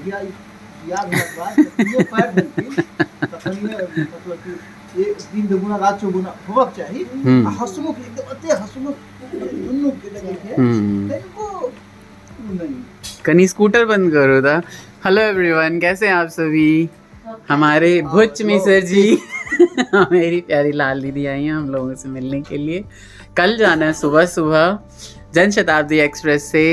याद बात ये पैर देखी मतलब कि एक दिन दुगुना रात चौगुना होबाक चाही हसमुख एकदम अते हसमुख दुनू के लगे के को नहीं कनी स्कूटर बंद करो था। हेलो एवरीवन, कैसे हैं आप सभी। हमारे भुच मिसर जी मेरी प्यारी लाल दीदी आई हैं हम लोगों से मिलने के लिए। कल जाना है सुबह सुबह जन शताब्दी एक्सप्रेस से।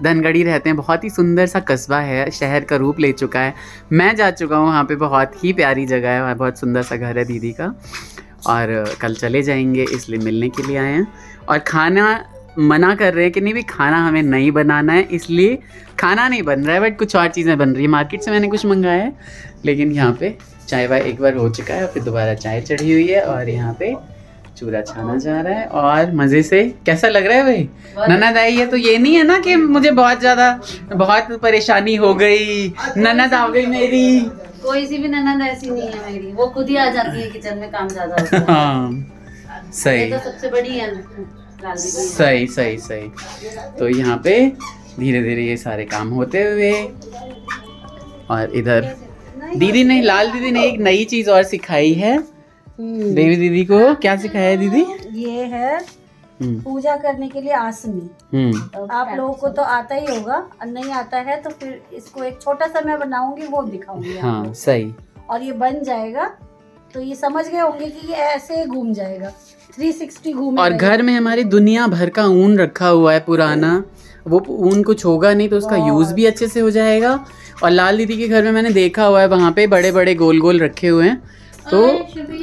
धनगढ़ी रहते हैं, बहुत ही सुंदर सा कस्बा है, शहर का रूप ले चुका है। मैं जा चुका हूँ वहाँ पे, बहुत ही प्यारी जगह है, वहाँ बहुत सुंदर सा घर है दीदी का। और कल चले जाएंगे, इसलिए मिलने के लिए आए हैं। और खाना मना कर रहे हैं कि नहीं भी खाना हमें नहीं बनाना है, इसलिए खाना नहीं बन रहा है, बट कुछ और चीज़ें बन रही है। मार्केट से मैंने कुछ मंगाया है, लेकिन यहाँ पे चाय वाय एक बार हो चुका है, फिर दोबारा चाय चढ़ी हुई है और यहाँ पे चूरा छाना जा रहा है और मज़े से। कैसा लग रहा है भाई? ननद आई है तो ये नहीं है ना कि मुझे बहुत परेशानी हो गई, ननद आ गई मेरी। कोई सी भी ननद ऐसी नहीं है मेरी, वो खुद ही आ जाती है किचन में, काम ज्यादा होता है। हाँ सही, ये तो सबसे बड़ी है सही सही सही। तो यहाँ पे धीरे धीरे ये सारे काम होते हुए, और इधर दीदी ने, लाल दीदी ने एक नई चीज और सिखाई है बेबी दीदी को। क्या सिखाया है दीदी? ये है पूजा करने के लिए आसनी। आप लोगों को तो आता ही होगा, और नहीं आता है तो फिर इसको एक छोटा सा मैं बनाऊंगी, वो दिखाऊंगी। हाँ सही। और ये बन जाएगा तो ये समझ गए होंगे कि ये ऐसे घूम जाएगा, 360 घूमेगा। और घर में हमारी दुनिया भर का ऊन रखा हुआ है पुराना, वो ऊन कुछ होगा नहीं तो उसका यूज भी अच्छे से हो जाएगा। और लाल दीदी के घर में मैंने देखा हुआ है, वहाँ पे बड़े बड़े गोल गोल रखे हुए हैं, तो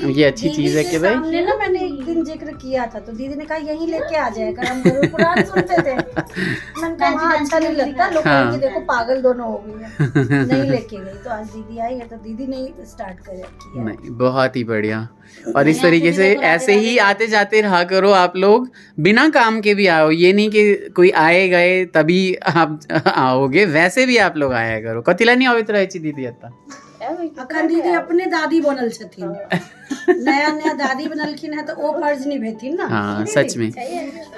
ये अच्छी चीज है कि भाई सामने ना मैंने एक दिन जिक्र किया था, तो दीदी ने कहा यहीं लेके आ जाएगा। हम पुराण सुनते थे, मैंने कहा हाँ, अच्छा नहीं लगता, लोग कहेंगे देखो पागल दोनों हो गई है। नहीं लेके गई, तो आज दीदी आई है तो दीदी ने स्टार्ट किया। नहीं, बहुत ही बढ़िया। और इस तरीके से ऐसे ही आते जाते रहा करो आप लोग, बिना काम के भी आओ। ये नहीं कि कोई आए गए तभी आप आओगे, वैसे भी आप लोग आया करो। कथिला नहीं आवित रहे दीदी अत्ता अखन दीदी अपने दादी बनल छथिन, नया नया दादी बनलखिन है तो वो फर्ज निभेथिन ना। हाँ सच में।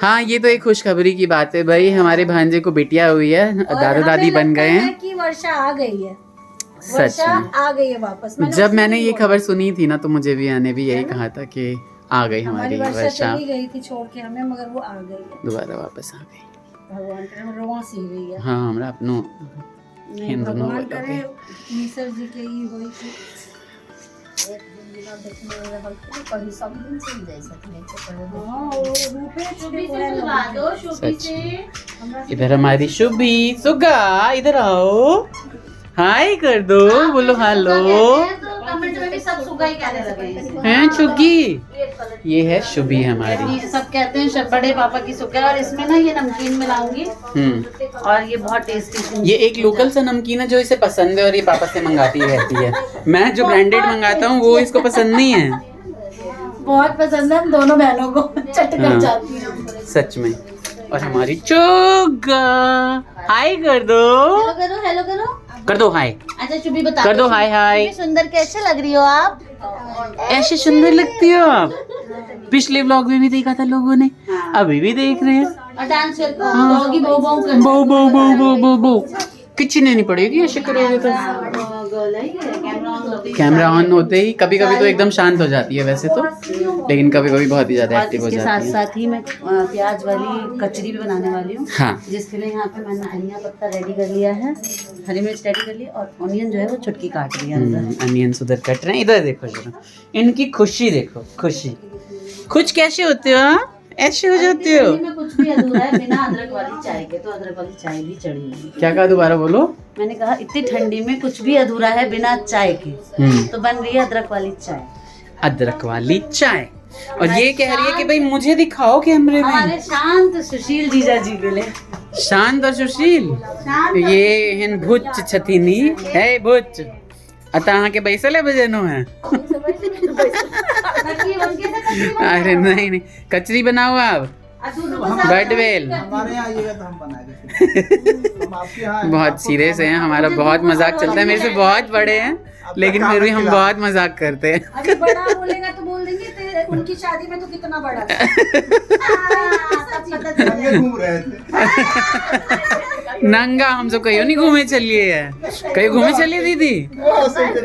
हाँ ये तो एक खुशखबरी की बात है भाई, हमारे भांजे को बिटिया हुई है, दादा दादी बन गए हैं। कि वर्षा आ गई है, सच में आ गई है वापस। जब मैंने ये खबर सुनी थी ना, तो मुझे भी आने भी यही कहा था कि आ गई हमारी वर्षा। चली गई थी छोड़ के हमें, मगर वो आ गई है, दोबारा वापस आ गई। भगवान करे रोवा सी गई है। हाँ हमरा अपनो हिंदू भगवान करे मिसर जी के ही होई कि एक दिन बिना देखने रहल तो कहीं सब दिन चल जाए सकने छै। हां वो रूपे शुभी से बुला दो, शुभी से। इधर हमारी शुभी सुगा, इधर आओ, हाय कर दो, बोलो हेलो। कमेंट में भी सब सुगा ही कहने लगे हैं चुगी। ये है शुभी हमारी, सब कहते हैं बड़े पापा की सुगा। और इसमें ना ये नमकीन मिलाऊंगी, और ये बहुत टेस्टी। ये एक लोकल सा नमकीन है जो इसे पसंद है और ये पापा से मंगाती रहती है। मैं जो ब्रांडेड मंगाता हूँ वो इसको पसंद नहीं है। बहुत पसंद है, हम दोनों बहनों को चट कर जाती है सच में। और हमारी चुगा, हाय कर दो, हेलो करो कर दो हाय। अच्छा शुभी बता कर दो हाय हाय। सुंदर कैसे लग रही हो आप? ऐसे सुंदर लगती हो आप। पिछले व्लॉग में भी देखा था लोगों ने, अभी भी देख रहे हैं। और डांस करोगी, बो बो कर बो बो बो बो बो बो किचने नहीं पड़ेगी ऐसे करोगे तो। कैमरा ऑन होते ही कभी कभी तो एकदम शांत हो जाती है वैसे तो, लेकिन कभी कभी बहुत ही ज्यादा एक्टिव हो जाती है। साथ साथ ही मैं प्याज वाली कचरी भी बनाने वाली हूँ। हाँ। जिसके लिए यहाँ पे मैंने धनिया पत्ता रेडी कर लिया है, हरी मिर्च रेडी कर ली, और ऑनियन जो है वो छुटकी काट रही है। अनियंस उधर कट रहे हैं, इधर देखो जरा इनकी खुशी देखो, खुशी। खुश कैसे होते हो आप? ऐसे हो जाते हो। में कुछ भी अधूरा है बिना अदरक वाली चाय के, तो अदरक वाली चाय भी चढ़ी है। क्या कहा, दोबारा बोलो। मैंने कहा इतनी ठंडी में कुछ भी अधूरा है बिना चाय के, तो बन रही है अदरक वाली चाय। अदरक वाली चाय। और ये कह रही है कि भाई मुझे दिखाओ कैमरे में। हमारे शांत सुशील जीजा जी के लिए। शांत और सुशील, ये हिन भुच छथिनी है भुच। अतः के बैसले बजनो है। अरे नहीं नहीं, कचरी बनाओ आप। बटवेल हमारे यहाँ आइएगा तो हम बनाएंगे। हम आपके यहाँ आएंगे, बहुत आपको सीरियस है, खाना- हमारा बहुत मजाक चलता है, मेरे से बहुत बड़े हैं लेकिन फिर भी हम बहुत मजाक करते हैं। अरे बड़ा बोलेगा तो बोल देंगे तेरे उनकी शादी में तो कितना बड़ा था। नंगे घूम रहे थे। नंगा हम सब कहीं नहीं घूमे चलिए है, कहीं घूमे चलिए दीदी। वो हंस रही थी।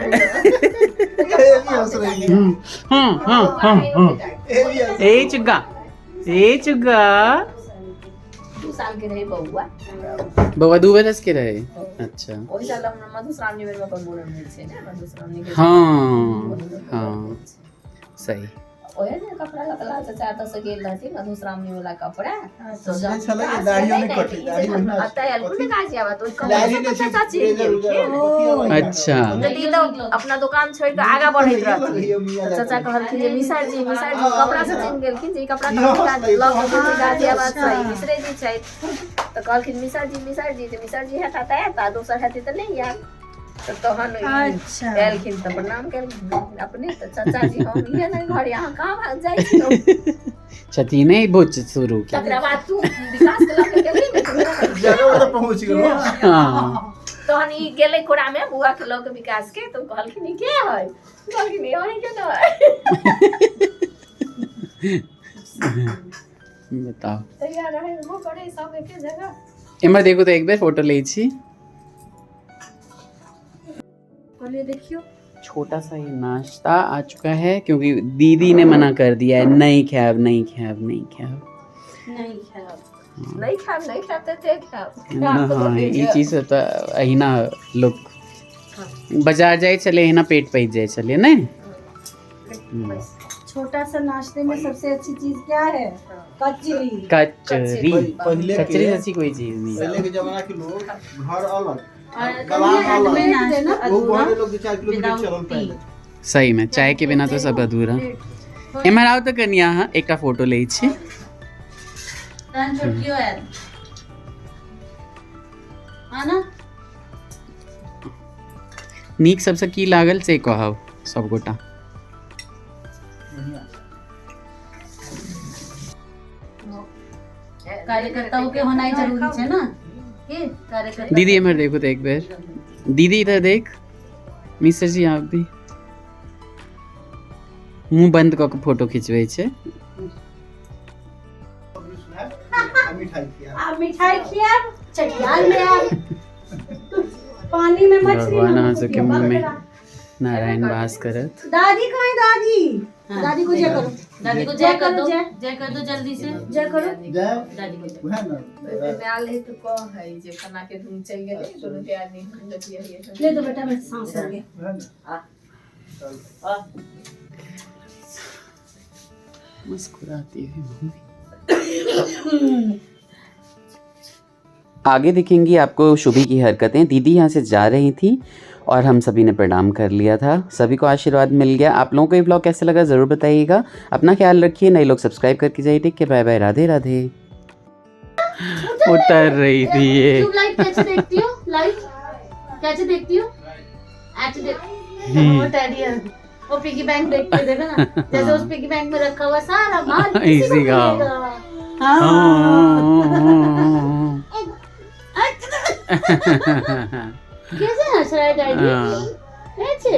ये भी हंस रही थी। ये भी हंस ए चुग्गा, ए चुग्गा 2 साल के रही बउआ बउआ 2 बरस के रहे। अच्छा ओहि साल हम मधुश्रावणी बेर में अपन मूड़न भेल छै ने, मधुश्रावणी के हाँ हाँ सही। ओहे ने कपड़ा लकला चाचा त से गेल रहती मधुश्रावणी वाला कपड़ा तो समझे छले कि दाढ़ियों ने कटी, दाढ़ी बढ़िया है। आता है अलगु का जी आवा तो दाढ़ी कपड़ा ने चाचा चीज रेजर उजर अच्छा जल्दी तो अपना दुकान छोड़ के आगा बढ़ैत रहती। तो चाचा कहलखिन जे मिसर जी कपड़ा से चिन्ह गेलखिन जे ई कपड़ा कहाँ लग के गाजी आवाज छै मिसरे जी छै। तो कहलखिन मिसर जी हटाता है ता दोसर हटे त ले या तो तहन अच्छा एलखिन त प्रणाम केलखिन अपने त चाचा जी हम ये नहीं घर यहाँ कहाँ भाग जाइ छी छती ने बुच शुरू की। तकरा बाद तू विकास के लगे गेली ने जगह पर पहुंच गए। हाँ तहन ई गेले कोड़ा में बुआ के लगे विकास के तो कहलखिन ई के है कहलखिन ई ओही के न बताओ तैयार रहे वो करे सब एके जगह। एम्हर देखो तो एक बार फोटो ले छी। बोलिए देखियो छोटा सा ये नाश्ता आ चुका है क्योंकि दीदी ने मना कर दिया है नहीं खाब। नहीं खाओ नहीं खाते थे हाँ ये चीज तो अहिना लोग बाजार जाए चले अहिना पेट पैज जाए चले ना। छोटा सा नाश्ते में सबसे अच्छी चीज क्या है? कचरी। कचरी पहले कचरी के जैसी कोई चीज नहीं। पहले के जमाना के लोग घर अलग और गलाम अलग, में नाश्ता वो अधूरा बड़े लोग 4 किलोमीटर without चलल tea। पहले। सही में चाय के बिना तो सब अधूरा। एम्हर आओ तो कनिया हाँ एकटा फोटो ले छी। तहन छोटकियो आयल हाँ ना। नीक सबसे की लागल से कहब सब गोटा। कार्यकर्ताओं के होना ही जरूरी है ना के कार्यकर्ता। दीदी एम्हर देखो तो एक बार। दीदी इधर देख। मिश्र जी आप भी मुंह बंद कऽ के फोटो खिंचबै छै। मिठाई किया आप मिठाई खिया चटियाल में आप पानी में मछली भगवान में अहाँ सबके मुंह में बकरा। नारायण वास करत। दादी कहाँ है दादी? हाँ। दादी को जय करो। दादी को जय कर दो, जय। जय कर दो जल्दी से। जय करो। जय दादी को जय। वह ना न्याल है तो कह है जे खाना के धुन चल गेले दोनों के आदमी हम देखिए ले दो बेटा मैं सांस लगे। वह ना मुस्कुराती हुई मम्मी। आगे दिखेंगी आपको शुभी की हरकतें। दीदी यहाँ से जा रही थी और हम सभी ने प्रणाम कर लिया था, सभी को आशीर्वाद मिल गया। आप लोगों को ये व्लॉग कैसे लगा ज़रूर बताइएगा। अपना ख्याल रखिए, नए लोग सब्सक्राइब करके जाइए। टेक के बाय बाय, राधे राधे। उतर रही थी ये। तुम लाइट कैसे देखती हो? लाइट कैसे देखती हो? ऐसे देख। वो टेडी है, वो पिगी बैंक देख के देखो ना, जैसे उस पिगी बैंक में रखा हुआ सारा माल किसी को इसी का। मिलेगा। कैसे हंस रहा है डैडी? ऐसे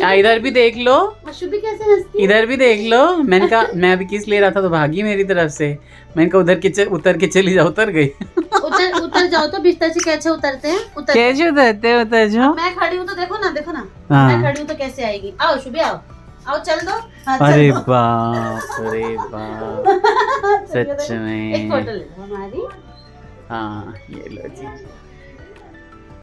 हाँ, इधर भी देख लो, अशुभी कैसे हंसती है? इधर भी देख लो। मैंने कहा मैं अभी किस ले रहा था तो भागी मेरी तरफ से। मैंने कहा उतर के चली जाओ, उतर गई। उतर जाओ तो बिस्तर से कैसे उतरते हैं? उतर कैसे उतरते उतर जाओ। मैं खड़ी हूँ तो देखो ना हाँ। मैं खड़ी हूँ तो कैसे आएगी? आओ शुभी आओ चल दो। हाँ, चल अरे दो। बाप रे बाप, सच में। एक फोटो ले लो हमारी। हाँ ये लो जी।